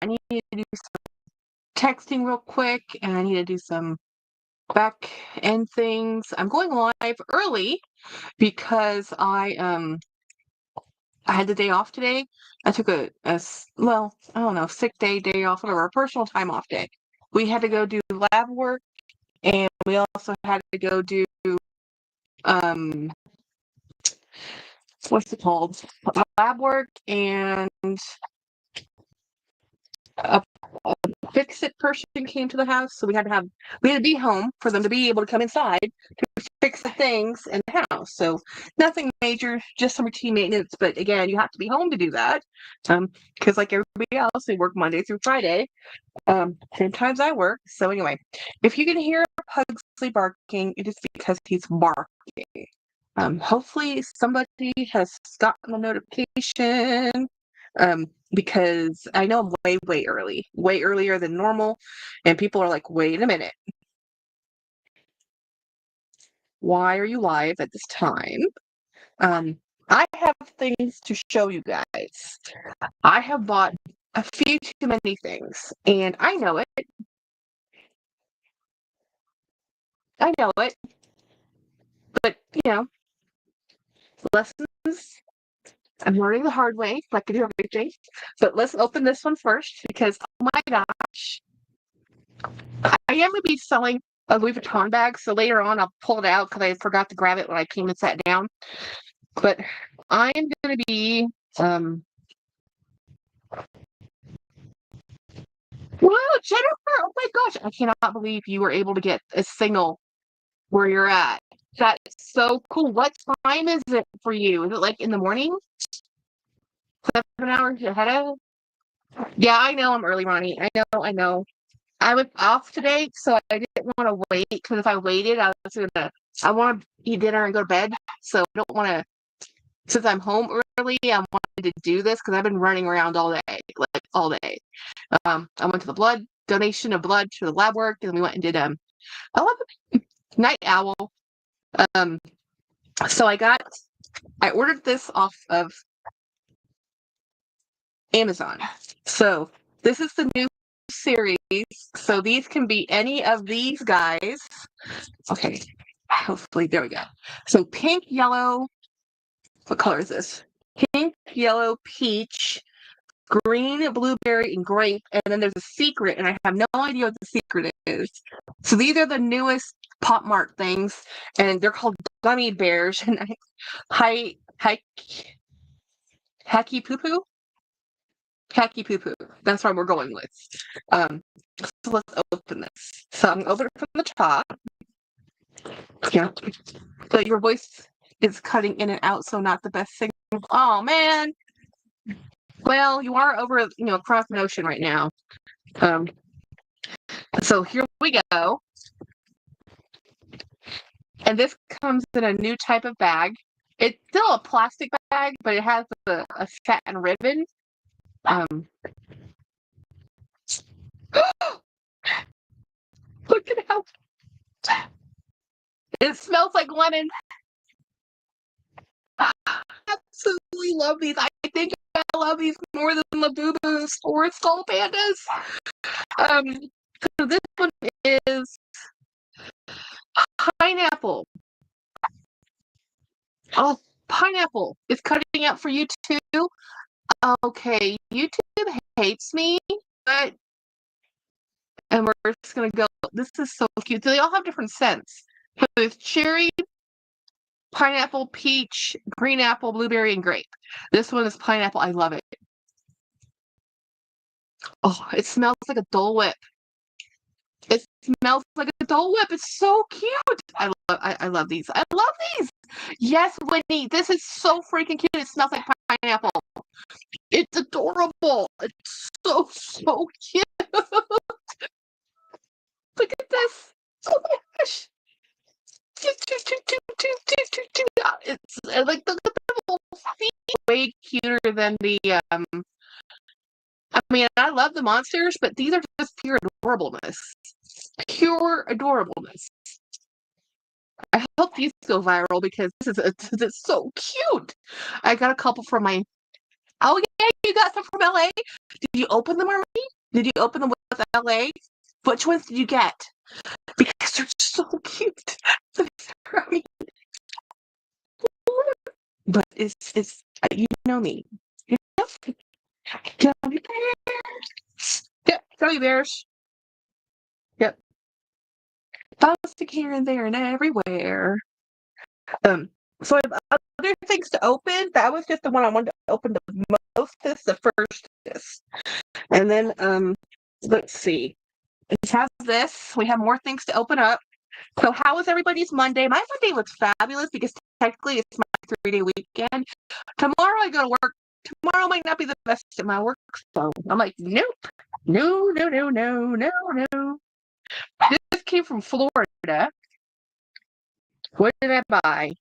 need to do some texting real quick, and I need to do some back end things. I'm going live early because I had the day off today. I took well, I don't know, sick day off, whatever, a personal time off day. We had to go do lab work, and we also had to go do um what's it called? Lab work and a fix-it person came to the house, so we had to be home for them to be able to come inside to fix the things in the house. So nothing major, just some routine maintenance. But again, you have to be home to do that, because like everybody else, they work Monday through Friday. Sometimes I work. So anyway, if you can hear Pugsley barking, it is because he's barking. Hopefully somebody has gotten a notification. Because I know I'm way early, way earlier than normal, and people are like, wait a minute, why are you live at this time? I have things to show you guys. I have bought a few too many things, and I know it. But lessons. I'm learning the hard way, like I do everything. But let's open this one first because, oh my gosh, I am going to be selling a Louis Vuitton bag. So later on, I'll pull it out because I forgot to grab it when I came and sat down. But I am going to be, whoa, Jennifer! Oh my gosh, I cannot believe you were able to get a signal where you're at. That's so cool. What time is it for you? Is it like in the morning? 7 hours ahead of? Yeah, I know I'm early, Ronnie. I know. I was off today, so I didn't want to wait because if I waited, I want to eat dinner and go to bed. So I don't want to, since I'm home early, I wanted to do this because I've been running around all day, like all day. I went to the donation of blood to the lab work, and then we went and did I love night owl. So I ordered this off of Amazon. So this is the new series. So these can be any of these guys. Okay, hopefully, there we go. So pink, yellow, what color is this? Pink, yellow, peach, green, blueberry, and grape. And then there's a secret, and I have no idea what the secret is. So these are the newest Poshmark things, and they're called gummy bears. And Hacky poo poo? Hacky poo poo. That's what we're going with. So let's open this. So I'm going to open it from the top. Yeah. So your voice is cutting in and out, so not the best thing. Oh man. Well, you are over, across the ocean right now. So here we go. And this comes in a new type of bag. It's still a plastic bag, but it has a satin ribbon. Look at how it smells like lemon. I absolutely love these. I think I love these more than the Boo Boos or Skull Pandas. So this one is pineapple. Oh, pineapple is cutting out for you too. Okay, YouTube hates me, but and we're just gonna go. This is so cute. So they all have different scents. So there's cherry, pineapple, peach, green apple, blueberry, and grape. This one is pineapple. I love it. Oh, it smells like a Dole Whip. It smells like a Dole Whip. It's so cute. I love these. I love these. Yes, Whitney, this is so freaking cute. It smells like pineapple. It's adorable. It's so cute. Look at this. Oh my gosh. It's like the little feet way cuter than the I mean, I love the monsters, but these are just pure adorableness. Pure adorableness. I hope these go viral because it's so cute. I got a couple from my. Oh you got some from LA? Did you open them already? Did you open them with LA? Which ones did you get? Because they're so cute. But it's you know me. You know? Gummy bears. Yep, gummy bears. Yep. Bouncing here and there and everywhere. Um, so I have other things to open. That was just the one I wanted to open the mostest, the firstest. And then let's see. It has this. We have more things to open up. So how was everybody's Monday? My Monday was fabulous because technically it's my 3-day weekend. Tomorrow I go to work. Tomorrow might not be the best at my work. So I'm like, nope. No, no, no, no, no, no. This came from Florida. What did I buy?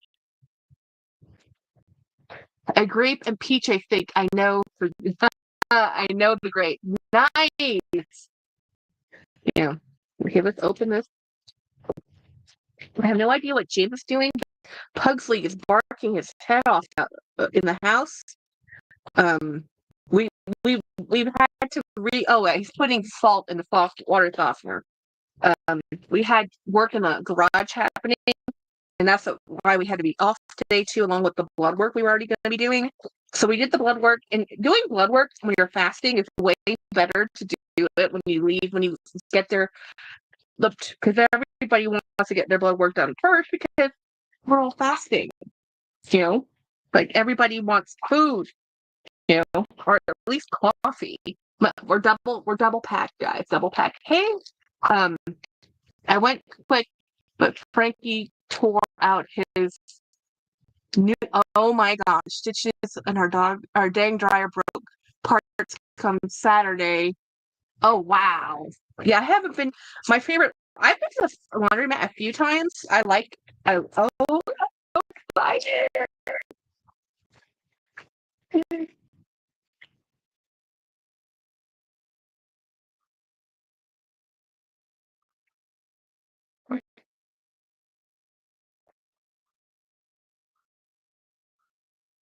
A grape and peach, I think. I know. I know the grape. Nice. Yeah. Okay, let's open this. I have no idea what James is doing. Pugsley is barking his head off in the house. We we've had to he's putting salt in the water softener. We had work in the garage happening, and that's why we had to be off today too, along with the blood work we were already going to be doing. So we did the blood work, and doing blood work when you're fasting is way better to do it when you leave, when you get there, because everybody wants to get their blood work done first because we're all fasting, like everybody wants food, or at least coffee. We're double packed, guys, double packed. Hey, I went quick, but Frankie tore out his new, oh my gosh, stitches, and our dang dryer broke. Parts come Saturday. Oh wow. Yeah, I haven't been, I've been to the laundromat a few times. Oh, excited.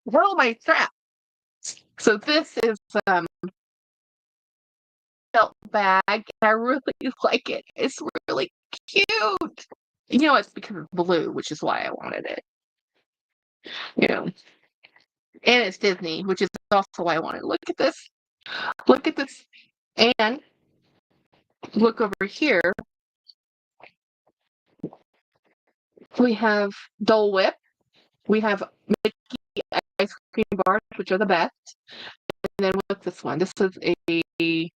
Roll my strap. So this is felt bag, and I really like it. It's really cute. It's because of blue, which is why I wanted it. And it's Disney, which is also why I wanted it. Look at this. Look at this. And look over here. We have Dole Whip. We have Mickey ice cream bars, which are the best. And then what's this one? This is a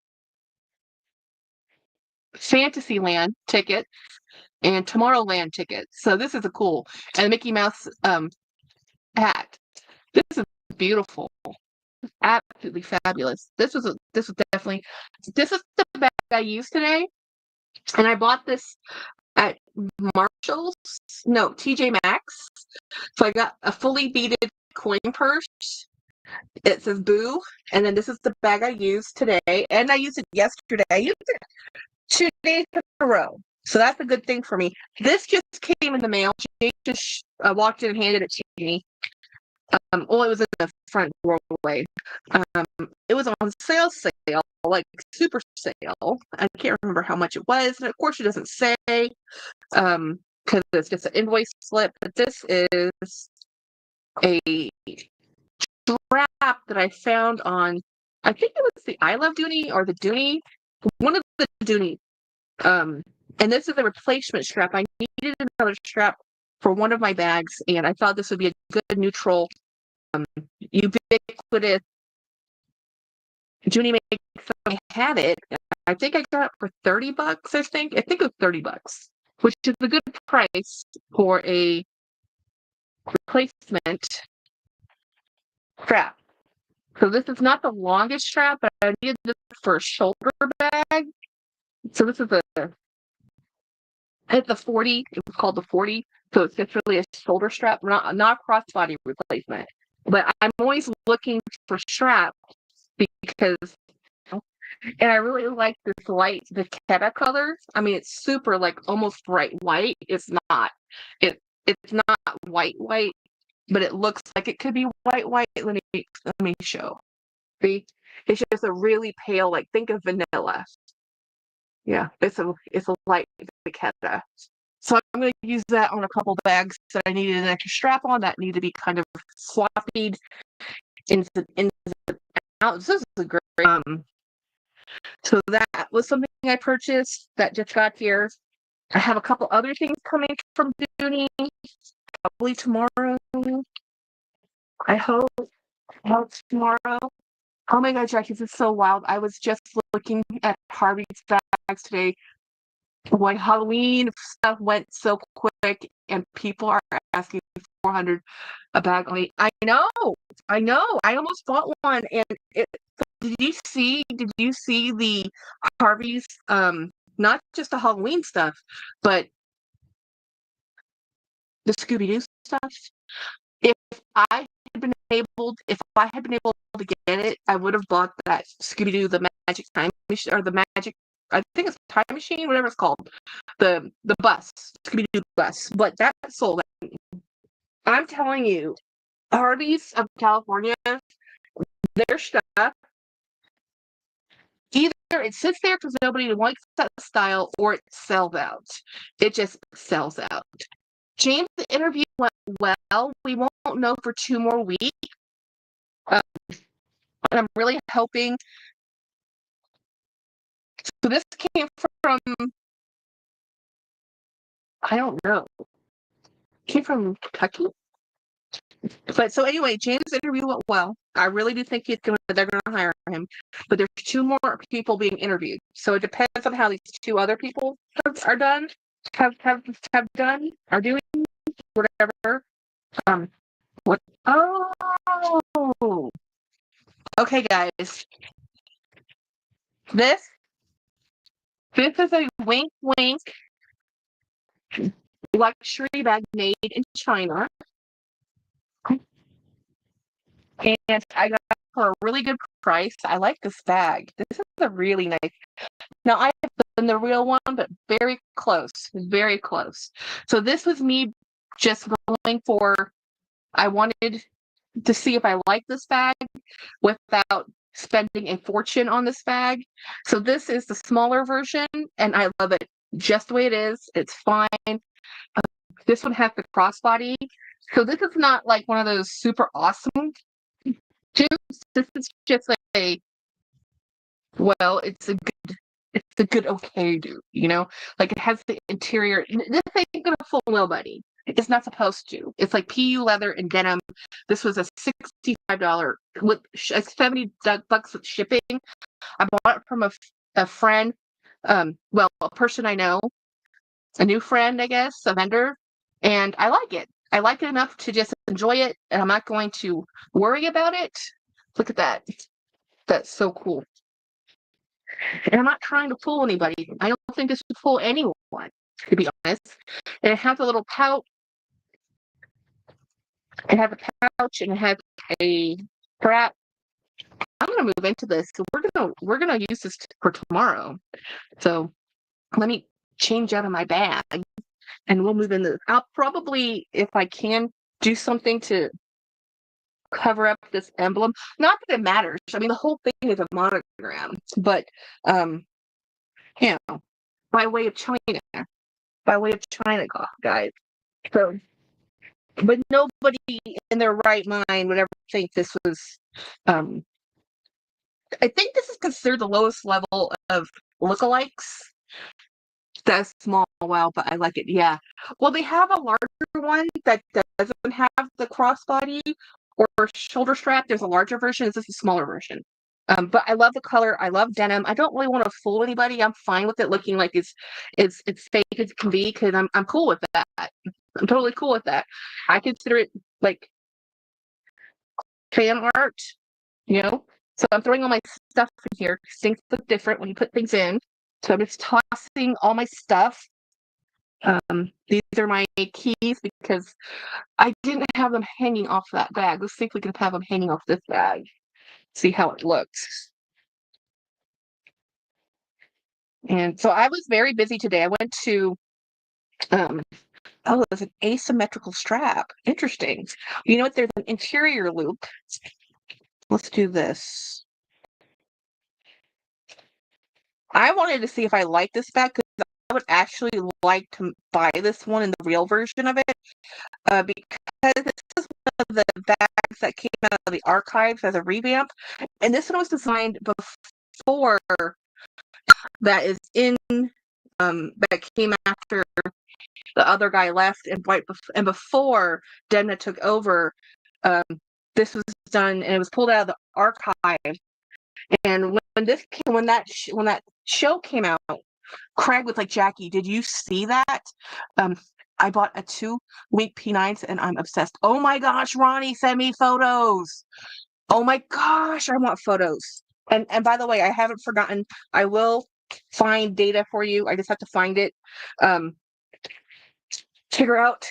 Fantasyland ticket and Tomorrowland ticket. So this is a cool. And Mickey Mouse hat. This is beautiful. Absolutely fabulous. This is definitely this is the bag I used today. And I bought this at Marshall's. No, TJ Maxx. So I got a fully beaded coin purse. It says Boo. And then this is the bag I used today. And I used it yesterday. I used it 2 days in a row. So that's a good thing for me. This just came in the mail. Jake just walked in and handed it to me. It was in the front doorway. It was on sale, like super sale. I can't remember how much it was. And of course, it doesn't say because it's just an invoice slip. But this is a strap that I found on, I think it was the I Love Dooney or the Dooney, one of the Dooney. And this is a replacement strap. I needed another strap for one of my bags, and I thought this would be a good neutral, ubiquitous Dooney make. So I had it. I think I got it for $30. I think it was $30, which is a good price for a replacement strap. So this is not the longest strap, but I needed this for a shoulder bag. So this is it's a 40. It was called the 40. So it's just really a shoulder strap, not crossbody replacement. But I'm always looking for straps because, and I really like this light Vachetta color. I mean, it's super like almost bright white. It's not. It's not white, but it looks like it could be white. Let me show. See, it's just a really pale, like think of vanilla. Yeah, it's a light Vachetta. So I'm going to use that on a couple bags that I needed an extra strap on that need to be kind of sloppied in out. This is a great. So that was something I purchased that just got here. I have a couple other things coming from Dooney, probably tomorrow. I hope. Tomorrow. Oh my God, Jackie, this is so wild. I was just looking at Harvey's bags today. Boy, Halloween stuff went so quick, and people are asking 400 a bag on me. I know. I almost bought one, and did you see the Harvey's not just the Halloween stuff, but the Scooby-Doo stuff? If if I had been able to get it, I would have bought that Scooby-Doo, the Magic Time Machine, or the Magic, I think it's Time Machine, whatever it's called, the bus, Scooby-Doo bus. But that sold out. I'm telling you, Harvey's of California, their stuff, either it sits there because nobody likes that style, or it sells out. It just sells out. James' interview went well. We won't know for 2 more weeks. Um, and I'm really hoping. So this came from, I don't know, came from Kentucky. But so anyway, James' interview went well. I really do think they're gonna hire him. But there's 2 more people being interviewed. So it depends on how these 2 other people are done, have done, are doing, whatever. What? Oh, okay, guys. This is a wink wink luxury bag made in China. And I got it for a really good price. I like this bag. This is a really nice. Now I have done the real one, but very close, very close. So this was me just going for. I wanted to see if I like this bag without spending a fortune on this bag. So this is the smaller version, and I love it just the way it is. It's fine. This one has the crossbody. So this is not like one of those super awesome tubes. This is just like it's a good okay dude, like it has the interior. This ain't gonna fool nobody. It's not supposed to. It's like PU leather and denim. This was a $65 with $70 with shipping. I bought it from a friend, well, a person I know, a new friend, I guess, a vendor, and I like it. I like it enough to just enjoy it, and I'm not going to worry about it. Look at that. That's so cool. And I'm not trying to fool anybody. I don't think this would fool anyone, to be honest. And it has a little pouch. It has a pouch and it has a strap. I'm gonna move into this. So we're gonna use this for tomorrow. So let me change out of my bag and we'll move into. I'll probably, if I can, do something to cover up this emblem. Not that it matters. I mean, the whole thing is a monogram, but you know, by way of China, guys. So, but nobody in their right mind would ever think this was. I think this is considered the lowest level of lookalikes. That's small, wow, but I like it. Yeah. Well, they have a larger one that doesn't have the crossbody or shoulder strap. There's a larger version. This is a smaller version. But I love the color. I love denim. I don't really want to fool anybody. I'm fine with it looking like it's fake as it can be because I'm cool with that. I'm totally cool with that. I consider it like fan art, you know. So I'm throwing all my stuff in here because things look different when you put things in. So I'm just tossing all my stuff. These are my keys because I didn't have them hanging off that bag. Let's see if we can have them hanging off this bag. See how it looks. And so I was very busy today. I went to there's an asymmetrical strap. Interesting. You know what? There's an interior loop. Let's do this. I wanted to see if I like this bag because I would actually like to buy this one in the real version of it. Because this is one of the bags that came out of the archives as a revamp, and this one was designed before that is in that came after the other guy left, and and before Demna took over. Um, this was done, and it was pulled out of the archive. And when that show came out, Craig was like, Jackie, did you see that? Um, I bought a 2-week P9s and I'm obsessed. Oh my gosh, Ronnie, send me photos. Oh my gosh, I want photos. And by the way, I haven't forgotten. I will find data for you. I just have to find it. Figure out.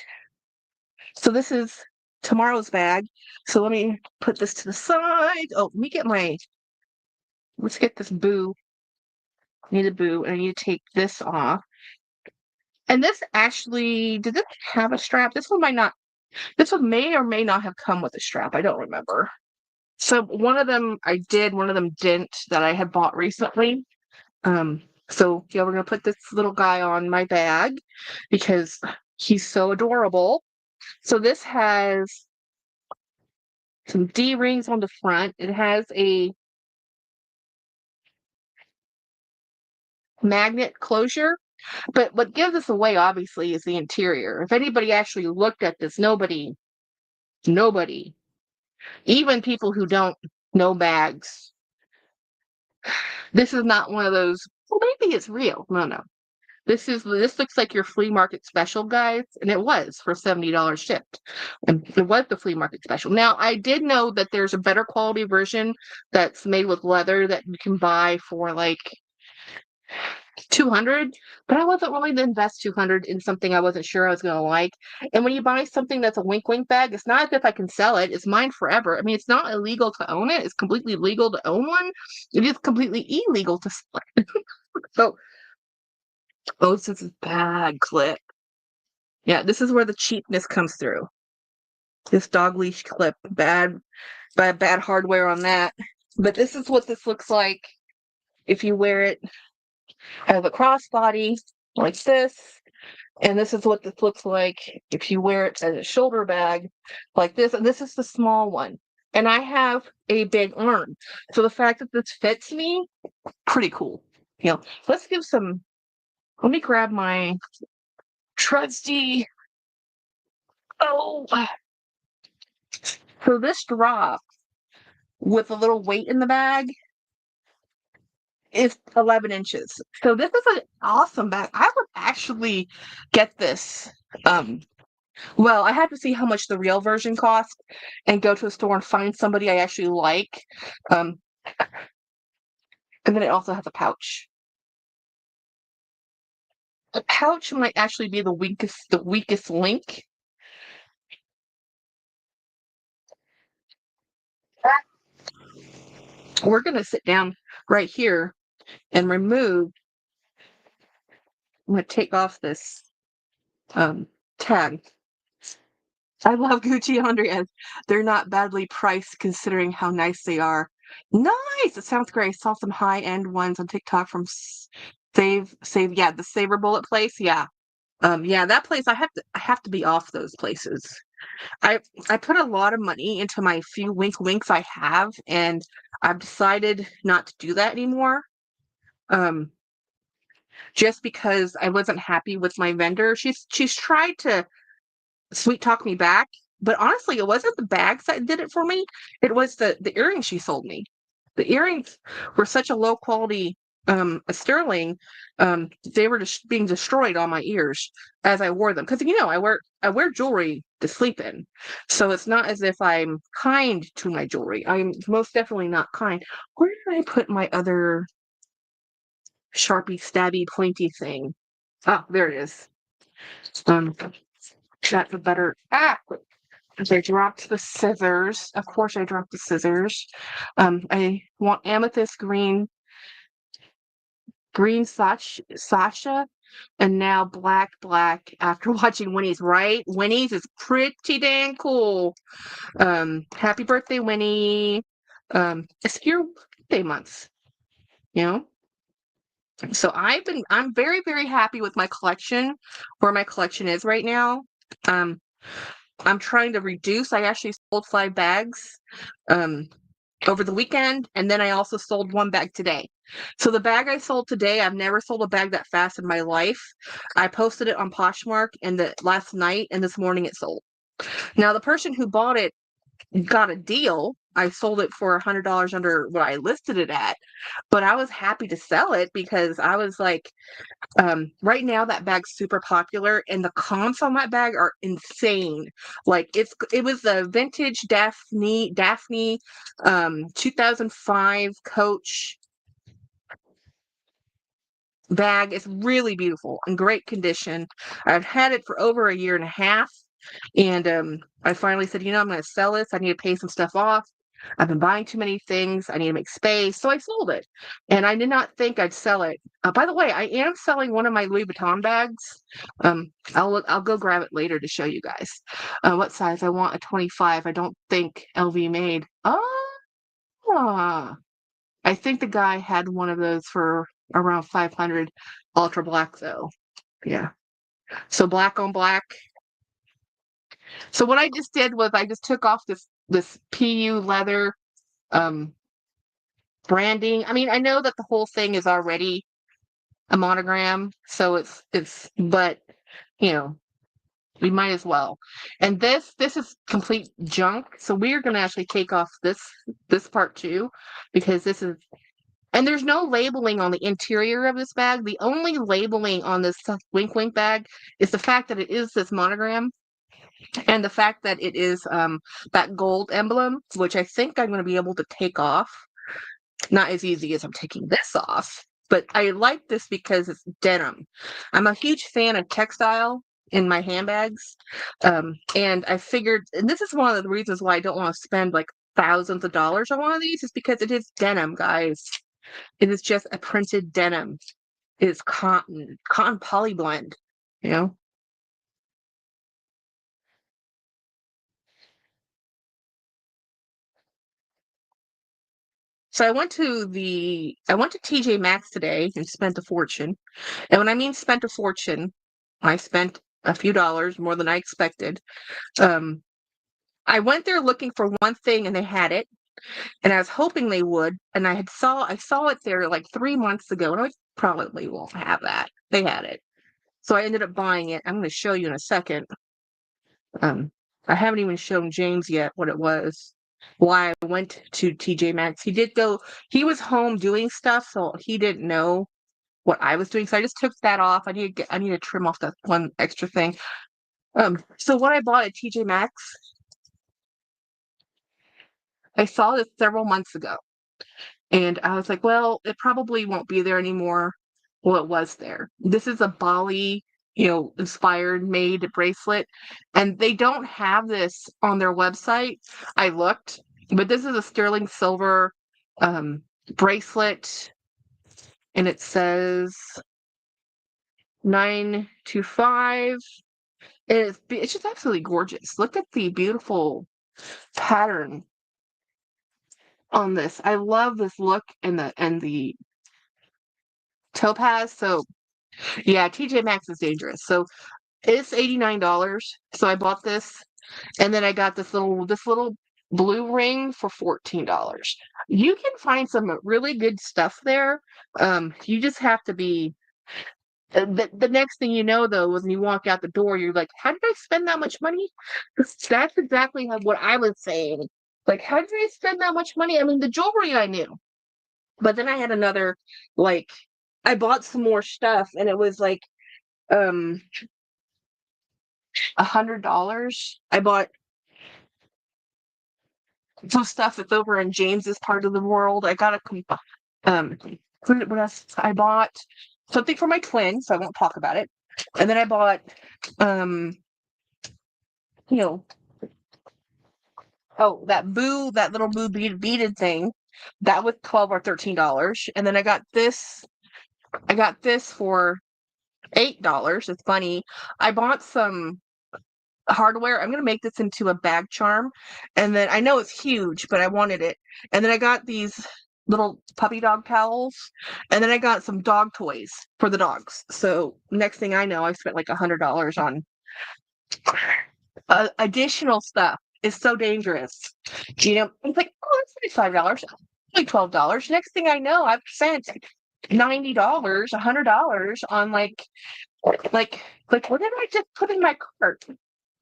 So this is tomorrow's bag. So let me put this to the side. Oh, let me get let's get this boo. I need a boo, and I need to take this off. And this actually, did this have a strap? This one might not. This one may or may not have come with a strap. I don't remember. So one of them I did, one of them didn't, that I had bought recently. So yeah, we're gonna put this little guy on my bag because he's so adorable. So this has some D rings on the front. It has a magnet closure. But what gives us away, obviously, is the interior. If anybody actually looked at this, nobody, even people who don't know bags, this is not one of those, well, maybe it's real. No. This looks like your flea market special, guys, and it was for $70 shipped. And it was the flea market special. Now, I did know that there's a better quality version that's made with leather that you can buy for like 200, but I wasn't willing to invest 200 in something I wasn't sure I was going to like. And when you buy something that's a wink wink bag, it's not as if I can sell it. It's mine forever. I mean, it's not illegal to own it. It's completely legal to own one. It is completely illegal to sell it. So, oh, this is bad clip. Yeah, this is where the cheapness comes through. This dog leash clip, bad hardware on that. But this is what this looks like if you wear it as a crossbody like this. And this is what this looks like if you wear it as a shoulder bag like this. And this is the small one. And I have a big arm. So the fact that this fits me, pretty cool. You know, let's give some, let me grab my trusty, oh, so this drop with a little weight in the bag is 11 inches. So this is an awesome bag. I would actually get this. Well, I had to see how much the real version cost and go to a store and find somebody I actually like. And then it also has a pouch. The pouch might actually be the weakest link. We're gonna sit down right here and remove. I'm gonna take off this tag. I love Gucci Andreas. They're not badly priced considering how nice they are. Nice! It sounds great. I saw some high-end ones on TikTok from Save. Yeah, the Saver Bullet place. Yeah. Yeah, that place I have to be off those places. I put a lot of money into my few wink winks I have, and I've decided not to do that anymore. Just because I wasn't happy with my vendor. She's tried to sweet talk me back, but honestly, it wasn't the bags that did it for me. It was the earrings she sold me. The earrings were such a low quality a sterling, they were just being destroyed on my ears as I wore them. Because I wear jewelry to sleep in, so it's not as if I'm kind to my jewelry. I'm most definitely not kind. Where did I put my other Sharpie stabby pointy thing? Ah, there it is. That's a better. I dropped the scissors. Of course, I dropped the scissors. I want amethyst green Sasha, and now black after watching Winnie's, right? Winnie's is pretty dang cool. Happy birthday, Winnie. It's your birthday month, you know? So I'm very, very happy with my collection, where my collection is right now. Um, I'm trying to reduce. I actually sold 5 bags um, over the weekend, and then I also sold 1 bag today. So the bag I sold today, I've never sold a bag that fast in my life. I posted it on Poshmark and last night, and this morning it sold. Now the person who bought it got a deal. I sold it for $100 under what I listed it at, but I was happy to sell it because I was like, right now that bag's super popular, and the comps on that bag are insane. Like it was a vintage Daphne 2005 Coach bag. It's really beautiful, in great condition. I've had it for over a year and a half, and I finally said, I'm going to sell this. I need to pay some stuff off. I've been buying too many things. I need to make space. So I sold it. And I did not think I'd sell it. By the way, I am selling one of my Louis Vuitton bags. I'll go grab it later to show you guys. What size? I want a 25. I don't think LV made. Ah, I think the guy had one of those for around 500. Ultra black though. Yeah. So black on black. So what I just did was I just took off this PU leather um branding. I mean, I know that the whole thing is already a monogram, so but you know, we might as well. And this is complete junk. So we're gonna actually take off this part too, because this is and there's no labeling on the interior of this bag. The only labeling on this Wink Wink bag is the fact that it is this monogram, and the fact that it is that gold emblem, which I think I'm going to be able to take off. Not as easy as I'm taking this off, but I like this because it's denim. I'm a huge fan of textile in my handbags, and I figured, and this is one of the reasons why I don't want to spend like thousands of dollars on one of these, is because it is denim, guys. It is just a printed denim. It is cotton poly blend, you know? So I went to TJ Maxx today and spent a fortune. And when I mean spent a fortune, I spent a few dollars more than I expected. Um, I went there looking for one thing and they had it, and I was hoping they would. And I saw it there like 3 months ago, and I probably won't have that. They had it, so I ended up buying it. I'm going to show you in a second. Um, I haven't even shown James yet what it was. Why I went to TJ Maxx. He was home doing stuff, so he didn't know what I was doing. So I just took that off. I need to trim off that one extra thing. So what I bought at TJ Maxx, I saw this several months ago. And I was like, well, it probably won't be there anymore. Well, it was there. This is a Bali, inspired made bracelet. And they don't have this on their website. I looked, but this is a sterling silver bracelet. And it says 925. And it's just absolutely gorgeous. Look at the beautiful pattern on this. I love this look and the topaz. So yeah, TJ Maxx is dangerous. So it's $89. So I bought this, and then I got this little blue ring for $14. You can find some really good stuff there. You just have to be. The next thing you know, though, when you walk out the door, you're like, "How did I spend that much money?" That's exactly what I was saying. Like, how did I spend that much money? I mean, the jewelry I knew, but then I had another, like, I bought some more stuff, and it was like um $100. I bought some stuff that's over in James's part of the world. I got um what else? I bought something for my twin, so I won't talk about it. And then I bought um you know that little boo beaded thing. That was 12 or $13. And then I got this for $8. It's funny. I bought some hardware. I'm gonna make this into a bag charm, and then I know it's huge, but I wanted it. And then I got these. little puppy dog towels, and then I got some dog toys for the dogs. So next thing I know, I spent like $100 on additional stuff. It's so dangerous. It's like, oh, it's $5, like $12. Next thing I know, I've spent $90, $100 on like what did I just put in my cart?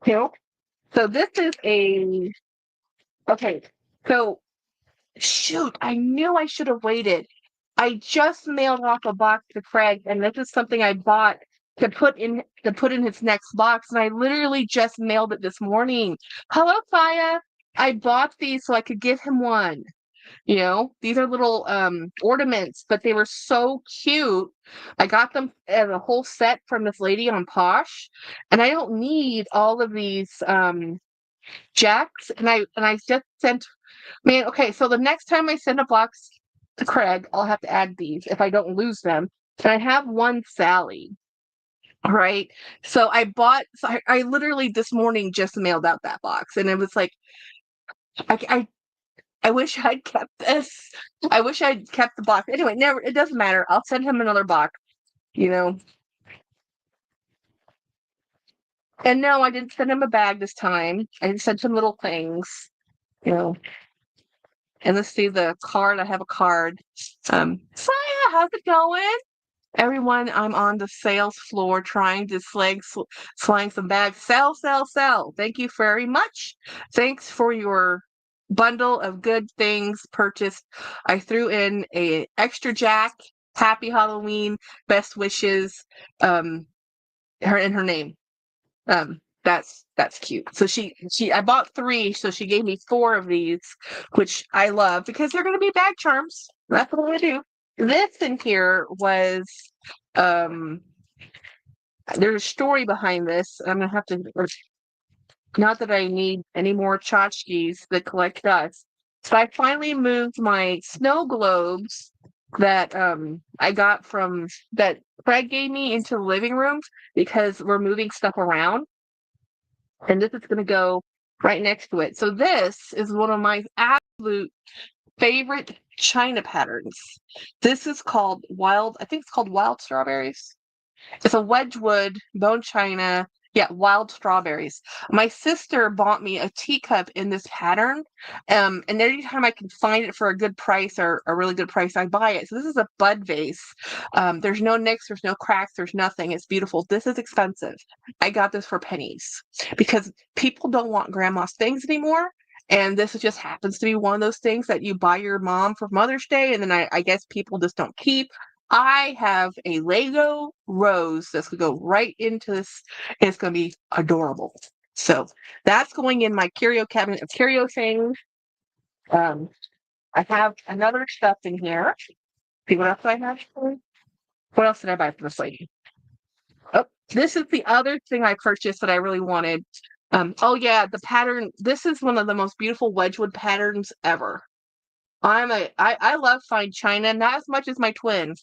You know. So this is a okay. So shoot, I knew I should have waited. I just mailed off a box to Craig, and this is something I bought to put in his next box, and I literally just mailed it this morning. Hello, Faya. I bought these so I could give him one. These are little ornaments, but they were so cute. I got them as a whole set from this lady on Posh, and I don't need all of these jacks. And I just sent. Man, okay, so the next time I send a box to Craig, I'll have to add these if I don't lose them. And I have one Sally, right? So I literally this morning just mailed out that box, and it was like, I wish I'd kept this. I wish I'd kept the box. Anyway, never. It doesn't matter. I'll send him another box. You know. And no, I didn't send him a bag this time. I just sent him little things. You know. And let's see the card. I have a card. Saya, how's it going? Everyone, I'm on the sales floor trying to slang some bags. Sell, sell, sell. Thank you very much. Thanks for your bundle of good things purchased. I threw in a extra jack. Happy Halloween. Best wishes. Her name. That's cute. So I bought 3, so she gave me 4 of these, which I love because they're gonna be bag charms. That's what I'm gonna do. This in here was um there's a story behind this. I'm gonna have to not that I need any more tchotchkes that collect dust. So I finally moved my snow globes that I got from that Craig gave me into the living room because we're moving stuff around. And this is going to go right next to it. So this is one of my absolute favorite China patterns. This is called I think it's called Wild Strawberries. It's a Wedgwood bone china. Yeah, wild strawberries. My sister bought me a teacup in this pattern. And anytime I can find it for a good price or a really good price, I buy it. So this is a bud vase. There's no nicks, there's no cracks, there's nothing. It's beautiful. This is expensive. I got this for pennies because people don't want grandma's things anymore. And this just happens to be one of those things that you buy your mom for Mother's Day, and then I guess people just don't keep. I have a Lego rose that's going to go right into this, and it's going to be adorable. So that's going in my curio cabinet of curio things. I have another stuff in here. See what else I have? What else did I buy for this lady? Oh, this is the other thing I purchased that I really wanted. Oh yeah, the pattern. This is one of the most beautiful Wedgwood patterns ever. I love fine china, not as much as my twin,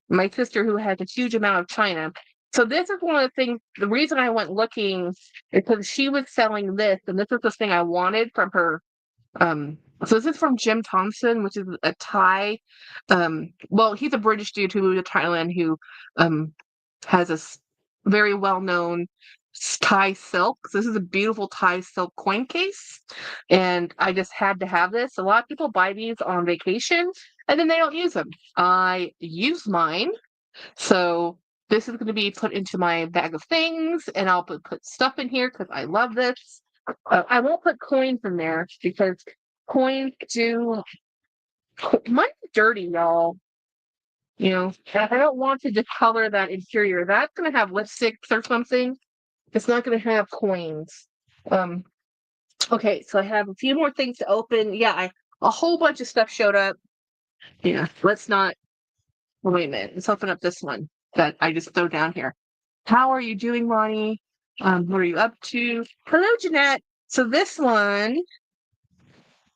my sister who has a huge amount of china. So this is one of the things, the reason I went looking is because she was selling this, and this is the thing I wanted from her. So this is from Jim Thompson, which is a Thai. Well, he's a British dude who moved to Thailand who has a very well-known Thai silk. So this is a beautiful Thai silk coin case, and I just had to have this. A lot of people buy these on vacation, and then they don't use them. I use mine, so this is going to be put into my bag of things, and I'll put stuff in here because I love this. I won't put coins in there because coins do. Mine's dirty, y'all. And I don't want to discolor that interior. That's going to have lipsticks or something. It's not going to have coins. Okay, so I have a few more things to open. Yeah, a whole bunch of stuff showed up. Yeah, let's not. Wait a minute. Let's open up this one that I just threw down here. How are you doing, Ronnie? What are you up to? Hello, Jeanette. So this one.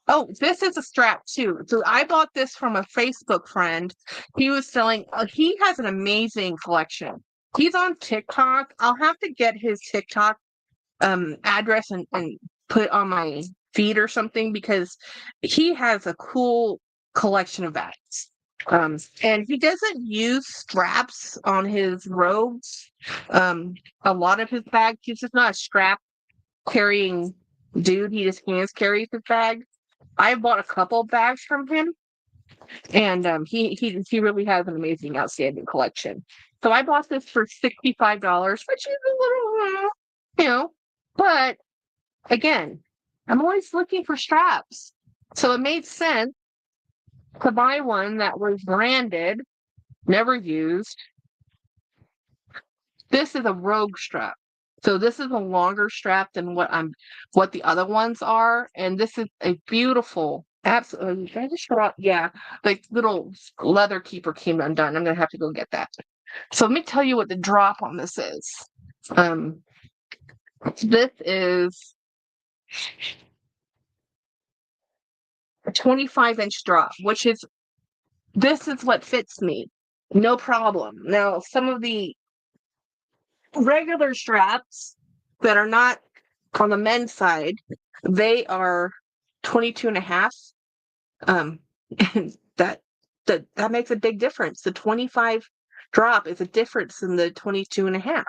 Oh, this is a strap too. So I bought this from a Facebook friend. He was selling, he has an amazing collection. He's on TikTok. I'll have to get his TikTok address and put on my feed or something because he has a cool collection of bags. And he doesn't use straps on his robes. A lot of his bags, he's just not a strap carrying dude. He just hands carries his bag. I bought a couple bags from him, and he really has an amazing, outstanding collection. So I bought this for $65, which is a little, but again, I'm always looking for straps. So it made sense to buy one that was branded, never used. This is a Rogue strap. So this is a longer strap than what the other ones are. And this is a beautiful, absolutely, did I just show out? Yeah, the little leather keeper came undone. I'm gonna have to go get that. So let me tell you what the drop on this is. This is a 25-inch drop, this is what fits me. No problem. Now, some of the regular straps that are not on the men's side, they are 22 and a half. And that makes a big difference. The 25 drop is a difference in the 22 and a half.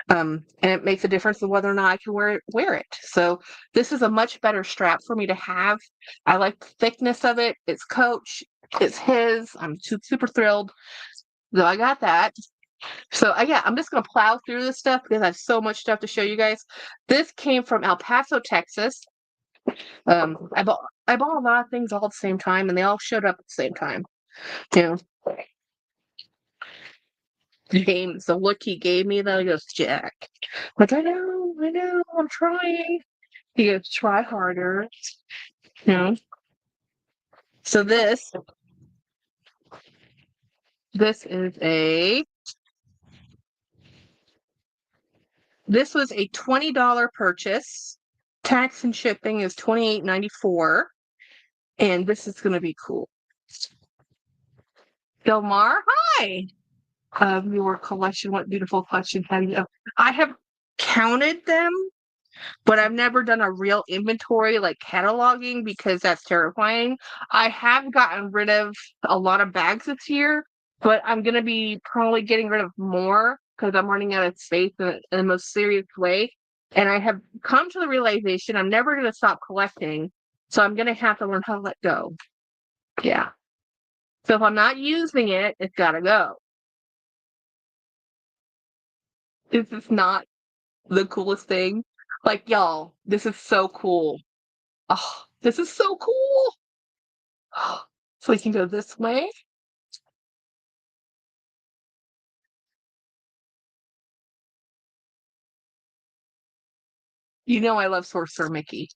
And it makes a difference in whether or not I can wear it. So this is a much better strap for me to have. I like the thickness of it. It's Coach. It's his. I'm super thrilled. So I got that. So yeah, I'm just gonna plow through this stuff because I have so much stuff to show you guys. This came from El Paso, Texas. I bought a lot of things all at the same time, and they all showed up at the same time. James, the look he gave me, though, he goes, Jack. Like, I know, I'm trying. He goes, try harder. So this is this was a $20 purchase. Tax and shipping is $28.94. And this is going to be cool. Delmar, hi. Your collection, what beautiful collection have you? I have counted them, but I've never done a real inventory like cataloging because that's terrifying. I have gotten rid of a lot of bags this year, but I'm going to be probably getting rid of more because I'm running out of space in the most serious way. And I have come to the realization I'm never going to stop collecting. So I'm going to have to learn how to let go. Yeah. So if I'm not using it, it's got to go. This is not the coolest thing. Like, y'all, this is so cool. Oh, this is so cool. So we can go this way. You know I love Sorcerer Mickey.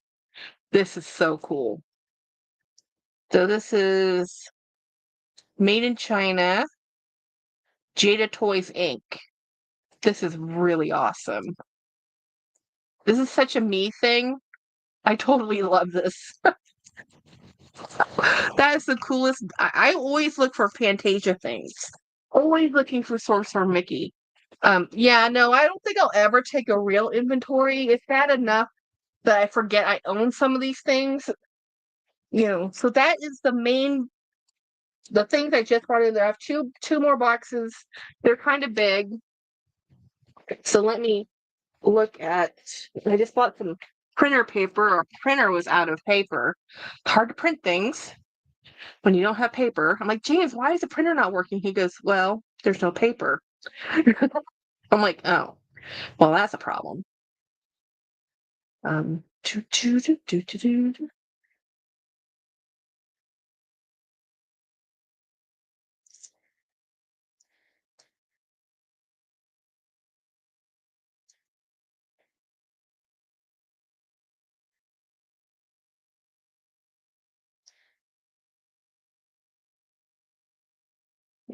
This is so cool. So this is made in China, Jada Toys Inc. This is really awesome. This is such a me thing. I totally love this. That is the coolest. I always look for Fantasia things. Always looking for Sorcerer Mickey. Yeah, no, I don't think I'll ever take a real inventory. It's bad enough that I forget I own some of these things. So that is the things I just brought in there. I have two more boxes. They're kind of big. So let me look at, I just bought some printer paper. Our printer was out of paper. It's hard to print things when you don't have paper. I'm like, James, why is the printer not working? He goes, well, there's no paper. I'm like, oh, well, that's a problem. Um, do, do, do, do, do, do.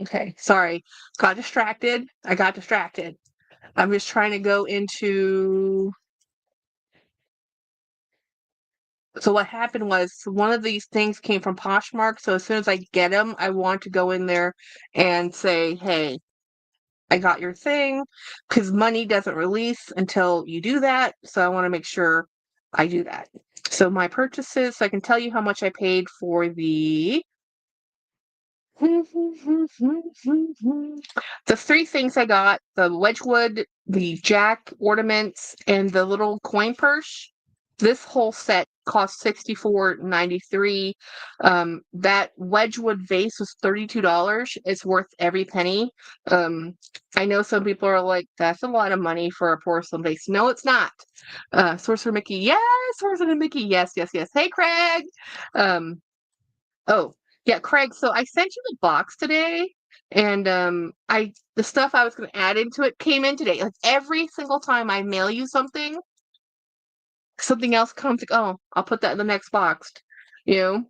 Okay, sorry. Got distracted. I got distracted. I'm just trying to go into. So what happened was one of these things came from Poshmark. So as soon as I get them, I want to go in there and say, "Hey, I got your thing," because money doesn't release until you do that. So I want to make sure I do that. So my purchases, so I can tell you how much I paid for the The three things I got, the Wedgwood, the Jack ornaments, and the little coin purse. This whole set cost $64.93. That Wedgwood vase was $32. It's worth every penny. I know some people are like, that's a lot of money for a porcelain vase. No, it's not. Sorcerer Mickey, yes, Sorcerer Mickey, yes, yes, yes. Hey, Craig. Oh, yeah, Craig, so I sent you the box today, and the stuff I was gonna add into it came in today. Like every single time I mail you something, something else comes, like, oh, I'll put that in the next box. You know?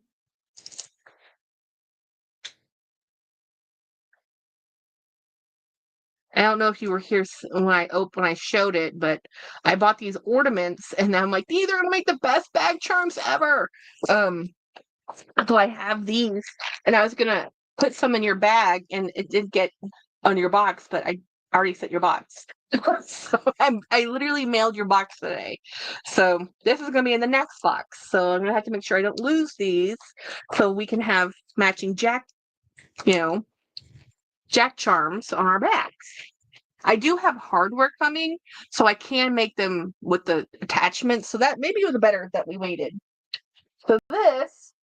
I don't know if you were here when I showed it, but I bought these ornaments, and I'm like, these are gonna make the best bag charms ever. Um, so I have these, and I was gonna put some in your bag, and it did get on your box, but I already sent your box. So I literally mailed your box today. So this is gonna be in the next box. So I'm gonna have to make sure I don't lose these, so we can have matching you know, Jack charms on our bags. I do have hardware coming, so I can make them with the attachments. So that maybe it was better that we waited. So this,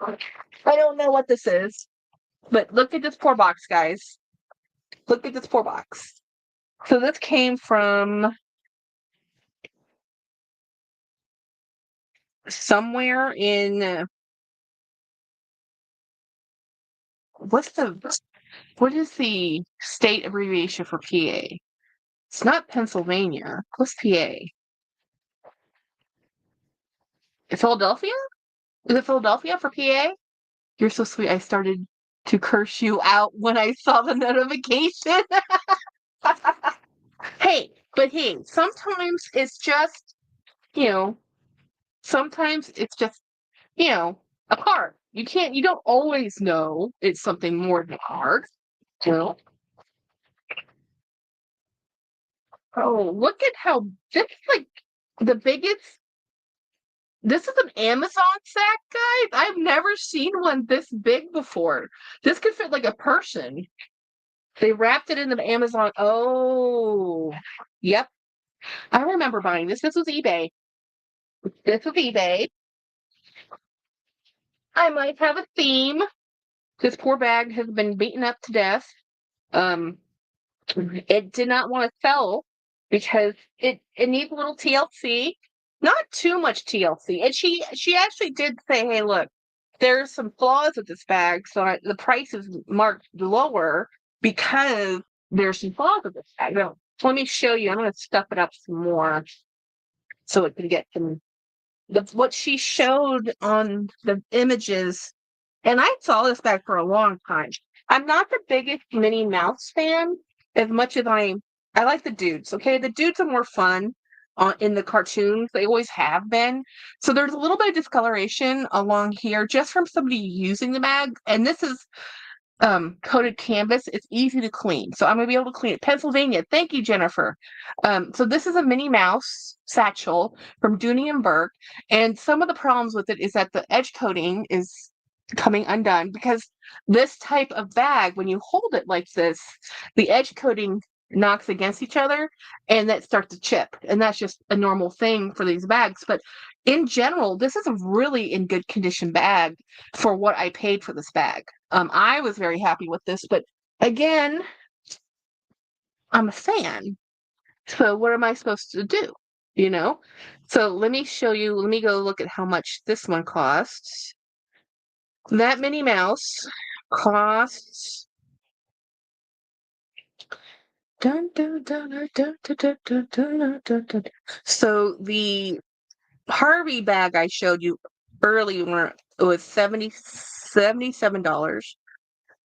I don't know what this is. But look at this poor box, guys. Look at this poor box. So this came from somewhere in what's the what is the state abbreviation for PA? It's not Pennsylvania. What's PA? Philadelphia? Is it Philadelphia for PA? You're so sweet. I started to curse you out when I saw the notification. Hey, sometimes it's just, you know, sometimes it's just a card. You don't always know it's something more than a card. You know? Oh, look at how this is like the biggest. This is an Amazon sack, guys. I've never seen one this big before. This could fit like a person. They wrapped it in the Amazon. Oh, yep. I remember buying this. This was eBay. This was eBay. I might have a theme. This poor bag has been beaten up to death. Um, It did not want to sell because it needs a little TLC, not too much TLC. And she actually did say, "Hey, look, there's some flaws with this bag, so the price is marked lower because there's some flaws with this bag." Now, let me show you. I'm going to stuff it up some more so it can get some. What she showed on the images, and I saw this bag for a long time. I'm not the biggest Minnie Mouse fan as much as I like the dudes. Okay, the dudes are more fun in the cartoons. They always have been. So there's a little bit of discoloration along here just from somebody using the bag, and this is coated canvas. It's easy to clean, so I'm gonna be able to clean it. Pennsylvania, thank you, Jennifer. So this is a Minnie Mouse satchel from Dooney and Burke, and some of the problems with it is that the edge coating is coming undone because this type of bag, when you hold it like this, the edge coating knocks against each other and that starts to chip, and that's just a normal thing for these bags. But in general, this is a really in good condition bag for what I paid for this bag. I was very happy with this, but again, I'm a fan. So what am I supposed to do? You know? So let me show you, let me go look at how much this one costs. That Minnie Mouse costs so the Harvey bag I showed you earlier it was $77.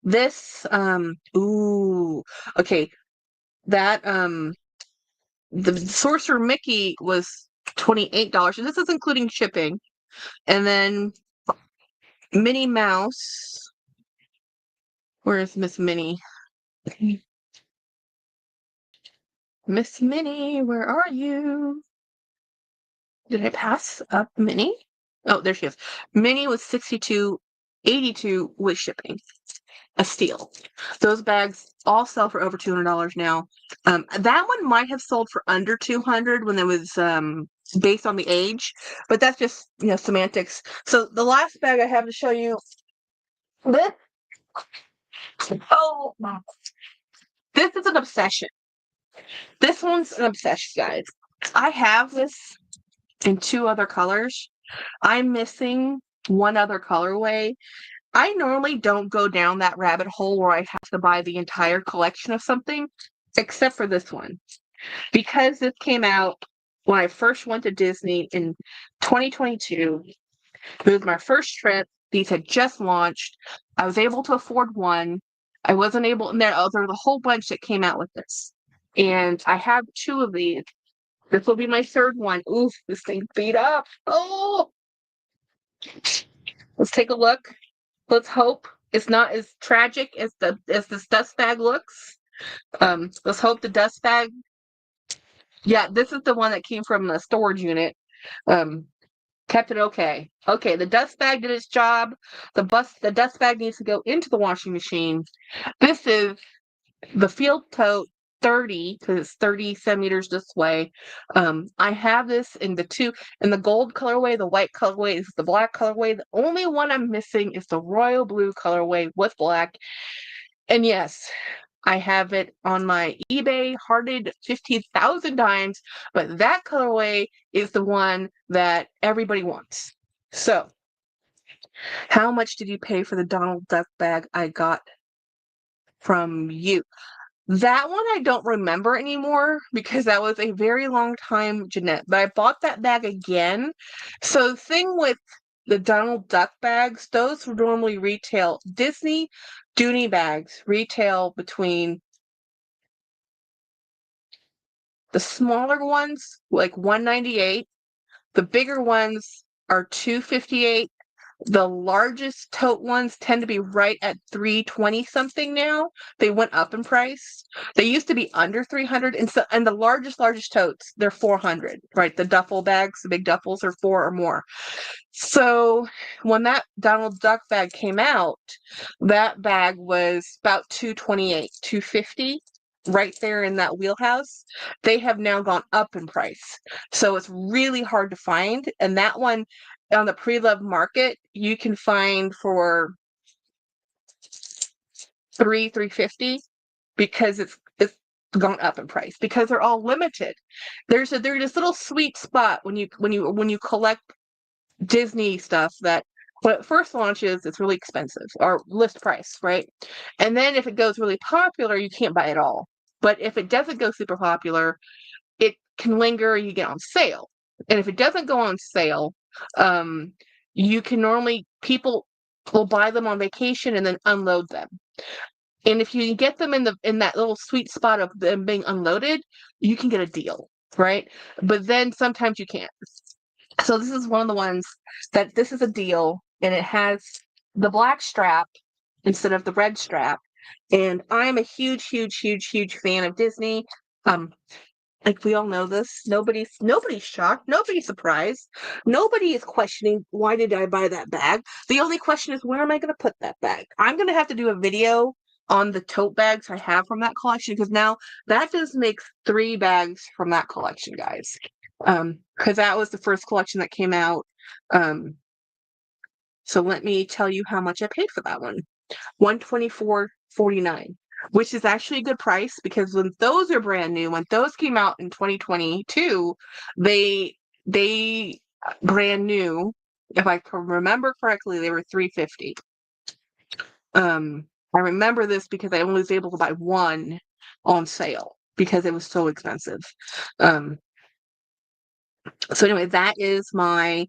This ooh okay that the Sorcerer Mickey was $28. And this is including shipping. And then Minnie Mouse. Where is Miss Minnie? Miss Minnie, where are you? Did I pass up Minnie? Oh, there she is. Minnie was 62. $82 with shipping. A steal. Those bags all sell for over $200 now. That one might have sold for under 200 when it was based on the age, but that's just semantics. So the last bag I have to show you, this oh this is an obsession. This one's an obsession, guys. I have this in 2 other colors. I'm missing one other colorway. I normally don't go down that rabbit hole where I have to buy the entire collection of something, except for this one. Because this came out when I first went to Disney in 2022. It was my first trip. These had just launched. I was able to afford one. I wasn't able, and there was a whole bunch that came out with this. And I have 2 of these. This will be my 3rd one. Oof, this thing beat up. Oh, let's take a look. Let's hope it's not as tragic as this dust bag looks. Let's hope the dust bag. Yeah, this is the one that came from the storage unit. Kept it okay. Okay, the dust bag did its job. The dust bag needs to go into the washing machine. This is the field tote 30 because it's 30 centimeters this way. I have this in the gold colorway, the white colorway, is the black colorway. The only one I'm missing is the royal blue colorway with black. And yes, I have it on my eBay, hearted 15,000 times, but that colorway is the one that everybody wants. So, how much did you pay for the Donald Duck bag I got from you? That one I don't remember anymore because that was a very long time, Jeanette. But I bought that bag again. So the thing with the Donald Duck bags, those normally retail Disney Dooney bags retail between the smaller ones like $198. The bigger ones are $258. The largest tote ones tend to be right at $320 something now. They went up in price. They used to be under 300, and the largest totes, they're 400, right? The duffel bags, the big duffels are 4 or more. So when that Donald Duck bag came out, that bag was about 228, 250, right there in that wheelhouse. They have now gone up in price. So it's really hard to find. And that one on the pre-loved market, you can find for 350 because it's gone up in price because they're all limited. There's this little sweet spot when you collect Disney stuff that when it first launches, it's really expensive or list price, right? And then if it goes really popular, you can't buy it all. But if it doesn't go super popular, it can linger, you get on sale. And if it doesn't go on sale, you can normally, people will buy them on vacation and then unload them. And if you get them in that little sweet spot of them being unloaded, you can get a deal, right? But then sometimes you can't. So this is one of the ones that this is a deal, and it has the black strap instead of the red strap. And I'm a huge, huge, huge, huge fan of Disney. Like we all know this. Nobody's shocked. Nobody's surprised. Nobody is questioning why did I buy that bag. The only question is where am I going to put that bag? I'm going to have to do a video on the tote bags I have from that collection because now that just makes 3 bags from that collection, guys. Because that was the first collection that came out. So let me tell you how much I paid for that one. $124.49, which is actually a good price because when those are brand new, when those came out in 2022, they brand new, if I can remember correctly, they were $350. I remember this because I only was able to buy one on sale because it was so expensive. So anyway, that is my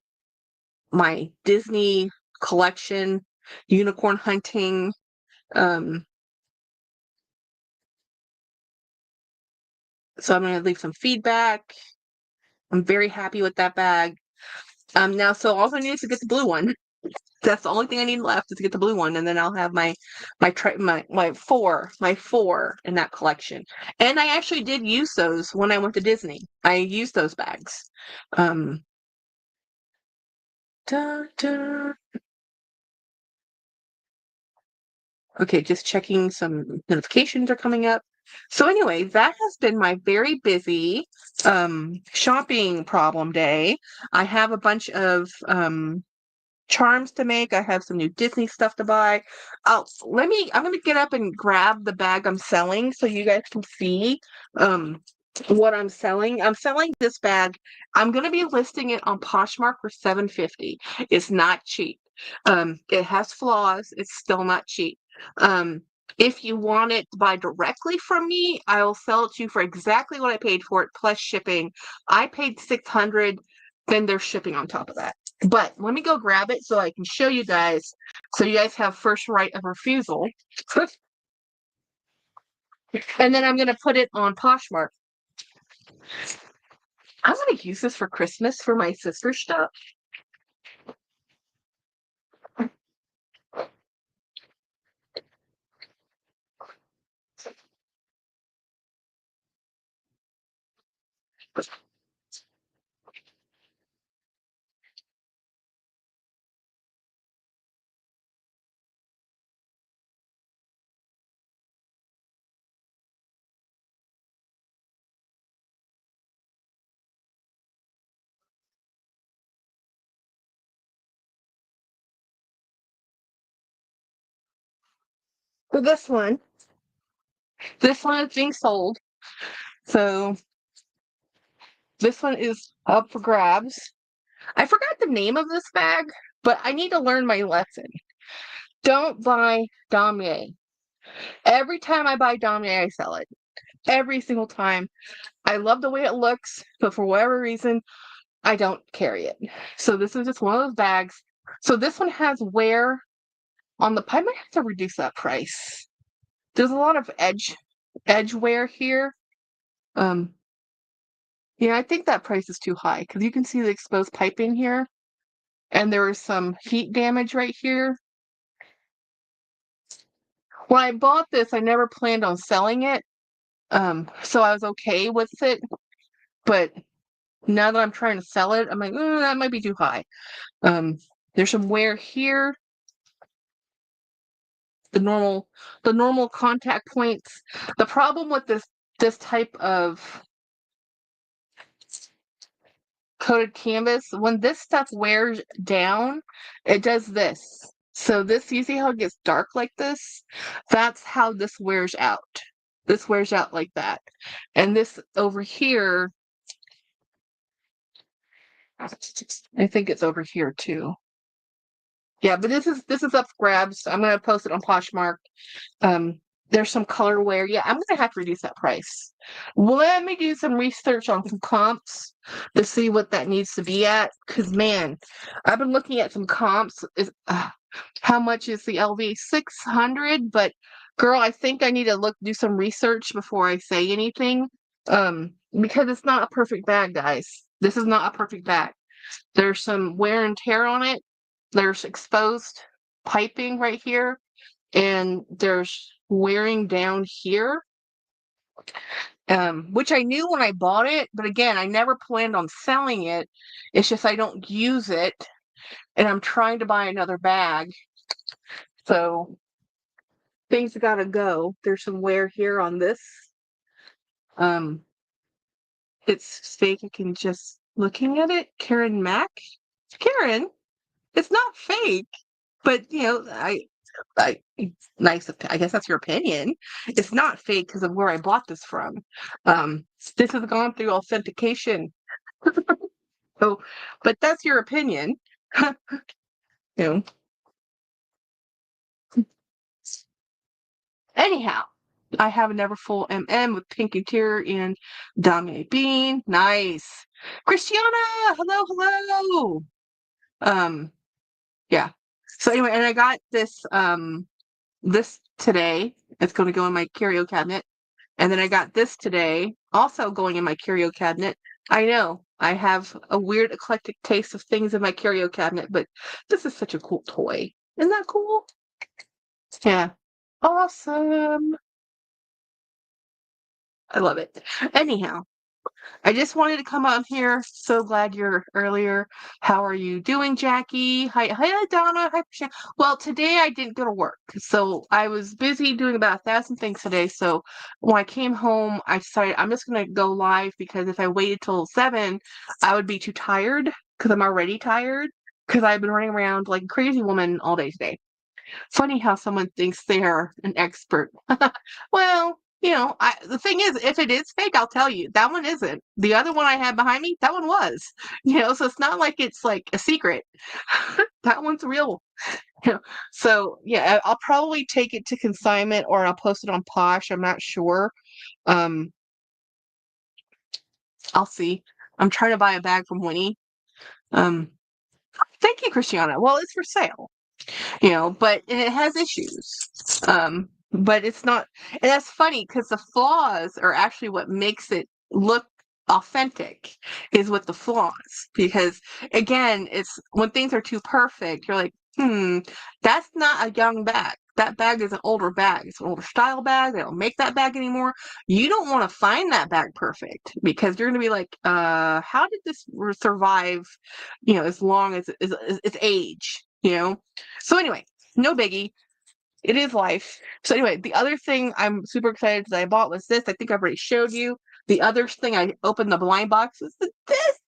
Disney collection, unicorn hunting. So I'm going to leave some feedback. I'm very happy with that bag. Now, so all I need is to get the blue one. That's the only thing I need left is to get the blue one, and then I'll have my four in that collection. And I actually did use those when I went to Disney. I used those bags. Da, da. Okay, just checking some notifications are coming up. So anyway, that has been my very busy shopping problem day. I have a bunch of charms to make. I have some new Disney stuff to buy. I'm gonna get up and grab the bag I'm selling so you guys can see um what I'm selling. I'm selling this bag. I'm gonna be listing it on Poshmark for $7.50. It's not cheap. It has flaws, it's still not cheap. Um if you want it to buy directly from me, I will sell it to you for exactly what I paid for it plus shipping. I paid 600, then there's shipping on top of that. But let me go grab it so I can show you guys, so you guys have first right of refusal. And then I'm going to put it on Poshmark. I'm going to use this for Christmas for my sister's stuff. For this one is being sold. So this one is up for grabs. I forgot the name of this bag, but I need to learn my lesson. Don't buy damier. Every time I buy damier, I sell it. Every single time. I love the way it looks, but for whatever reason, I don't carry it. So this is just one of those bags. So this one has wear on the, I might have to reduce that price. There's a lot of edge wear here. Um, yeah, I think that price is too high because you can see the exposed piping here, and there is some heat damage right here. When I bought this, I never planned on selling it, so I was okay with it. But now that I'm trying to sell it, I'm like, that might be too high. Um, there's some wear here. The normal contact points. The problem with this type of coated canvas, when this stuff wears down, it does this. So this, you see how it gets dark like this? That's how this wears out. This wears out like that. And this over here, I think it's over here too. Yeah, but this is up for grabs. I'm gonna post it on Poshmark. Um, there's some color wear. Yeah, I'm gonna have to reduce that price. Let me do some research on some comps to see what that needs to be at. Cause man, I've been looking at some comps. How much is the LV? 600. But girl, I think I need to do some research before I say anything. Because it's not a perfect bag, guys. This is not a perfect bag. There's some wear and tear on it. There's exposed piping right here, and there's wearing down here, which I knew when I bought it, but again, I never planned on selling it. It's just I don't use it, and I'm trying to buy another bag, so things gotta go. There's some wear here on this. It's fake. I can just looking at it. Karen Mack, Karen. It's not fake, but I it's nice. I guess that's your opinion. It's not fake because of where I bought this from. This has gone through authentication. So, but that's your opinion. you know. Anyhow, I have a Neverfull MM with pink interior and Dame Bean. Nice. Christiana, hello, hello. Um, yeah. So anyway, and I got this today. It's going to go in my curio cabinet. And then I got this today, also going in my curio cabinet. I know I have a weird eclectic taste of things in my curio cabinet, but this is such a cool toy. Isn't that cool? Yeah. Awesome. I love it. Anyhow, I just wanted to come on here. So glad you're earlier. How are you doing, Jackie? Hi, Donna. Hi, Michelle. Well, today I didn't go to work, so I was busy doing about 1,000 things today. So when I came home, I decided I'm just gonna go live because if I waited till 7, I would be too tired because I'm already tired because I've been running around like a crazy woman all day today. Funny how someone thinks they're an expert. Well, the thing is, if it is fake, I'll tell you. That one isn't. The other one I had behind me, that one was. So it's not like it's like a secret. That one's real. You know, so yeah, I'll probably take it to consignment or I'll post it on Posh. I'm not sure. Um, I'll see. I'm trying to buy a bag from Winnie. Um, thank you, Christiana. Well, it's for sale. But and it has issues. But it's not, and that's funny because the flaws are actually what makes it look authentic is with the flaws. Because again, it's when things are too perfect, you're like, that's not a young bag. That bag is an older bag. It's an older style bag. They don't make that bag anymore. You don't want to find that bag perfect because you're going to be like, how did this survive, as long as its age, So anyway, no biggie. It is life. So anyway, the other thing I'm super excited that I bought was this. I think I've already showed you. The other thing I opened the blind box is this.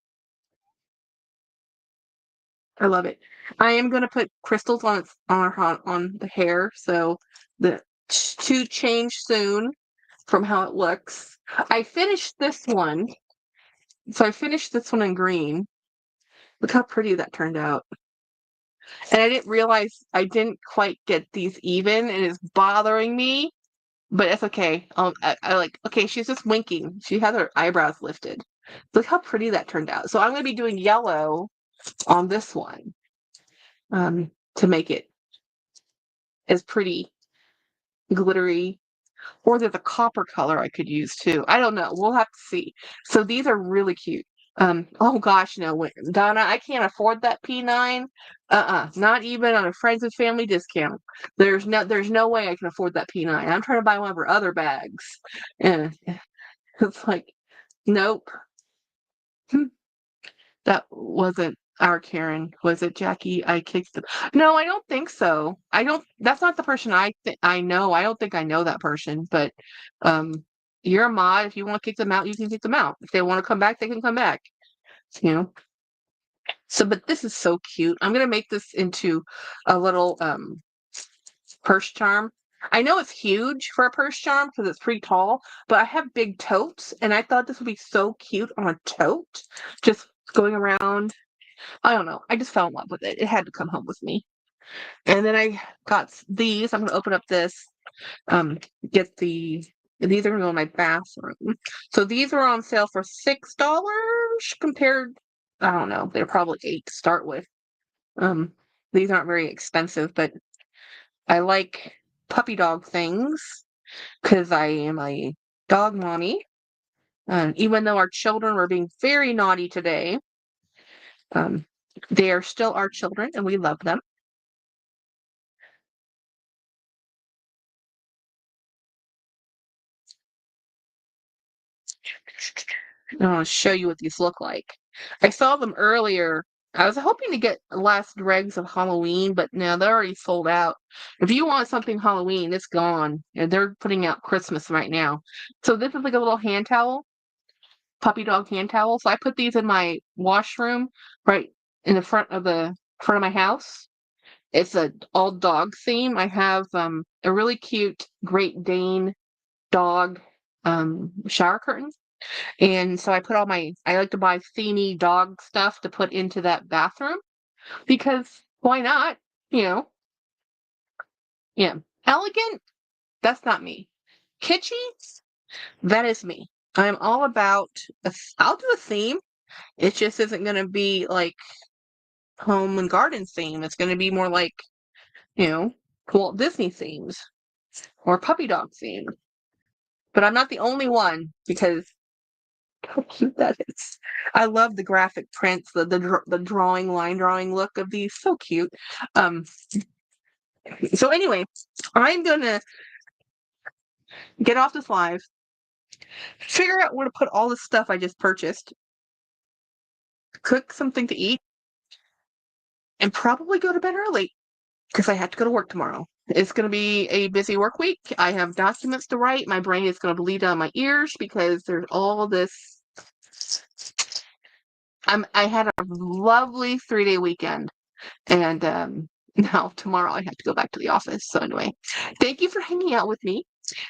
I love it. I am going to put crystals on the hair, so the to change soon from how it looks. I finished this one. So I finished this one in green. Look how pretty that turned out. And I didn't realize I didn't quite get these even, and it's bothering me. But it's okay. I like, okay, she's just winking. She has her eyebrows lifted. Look how pretty that turned out. So I'm going to be doing yellow on this one to make it as pretty, glittery. Or there's a copper color I could use too. I don't know. We'll have to see. So these are really cute. Oh gosh, no, Donna, I can't afford that P9. Not even on a friends and family discount. There's no way I can afford that P9. I'm trying to buy one of her other bags. And it's like, nope. That wasn't our Karen, was it, Jackie? I kicked them. No, I don't think so. I don't. That's not the person I know. I don't think I know that person. But you're a mod. If you want to kick them out, you can kick them out. If they want to come back, they can come back. You know. So, but this is so cute. I'm gonna make this into a little purse charm. I know it's huge for a purse charm because it's pretty tall, but I have big totes, and I thought this would be so cute on a tote, just going around. I don't know. I just fell in love with it. It had to come home with me. And then I got these. I'm gonna open up this. Um, get these are gonna go in my bathroom. So these were on sale for $6 compared. I don't know. They're probably 8 to start with. Um, these aren't very expensive, but I like puppy dog things because I am a dog mommy. Even though our children were being very naughty today, um, they are still our children and we love them. I want to show you what these look like. I saw them earlier. I was hoping to get last dregs of Halloween, but now they're already sold out. If you want something Halloween, it's gone. And they're putting out Christmas right now. So this is like a little hand towel, puppy dog hand towel. So I put these in my washroom right in the front of my house. It's a all dog theme. I have a really cute Great Dane dog shower curtain. And so I like to buy themey dog stuff to put into that bathroom because why not? You know, yeah. Elegant, that's not me. Kitschy, that is me. I'm all about, I'll do a theme. It just isn't going to be like home and garden theme. It's going to be more like, you know, Walt Disney themes or puppy dog theme. But I'm not the only one because how cute that is. I love the graphic prints, the drawing, line drawing look of these. So cute. Um, so anyway, I'm gonna get off this live figure out where to put all the stuff I just purchased, cook something to eat, and probably go to bed early because I have to go to work tomorrow. It's going to be a busy work week. I have documents to write. My brain is going to bleed out my ears because there's all this. I had a lovely 3-day weekend, and now tomorrow I have to go back to the office. So anyway, thank you for hanging out with me.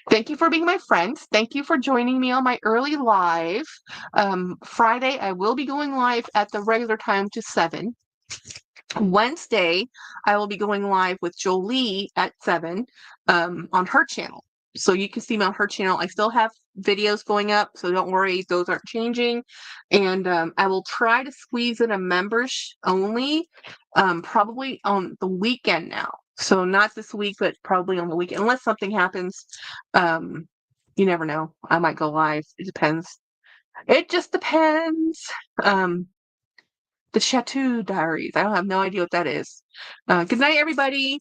Thank you for being my friends. Thank you for joining me on my early live. Friday, I will be going live at the regular time to 7. Wednesday, I will be going live with Jolie at 7 on her channel. So you can see me on her channel. I still have videos going up, so don't worry, those aren't changing. And I will try to squeeze in a members only, probably on the weekend now. So not this week, but probably on the weekend, unless something happens. You never know. I might go live. It depends. It just depends. The Chateau Diaries. I don't have no idea what that is. Good night, everybody.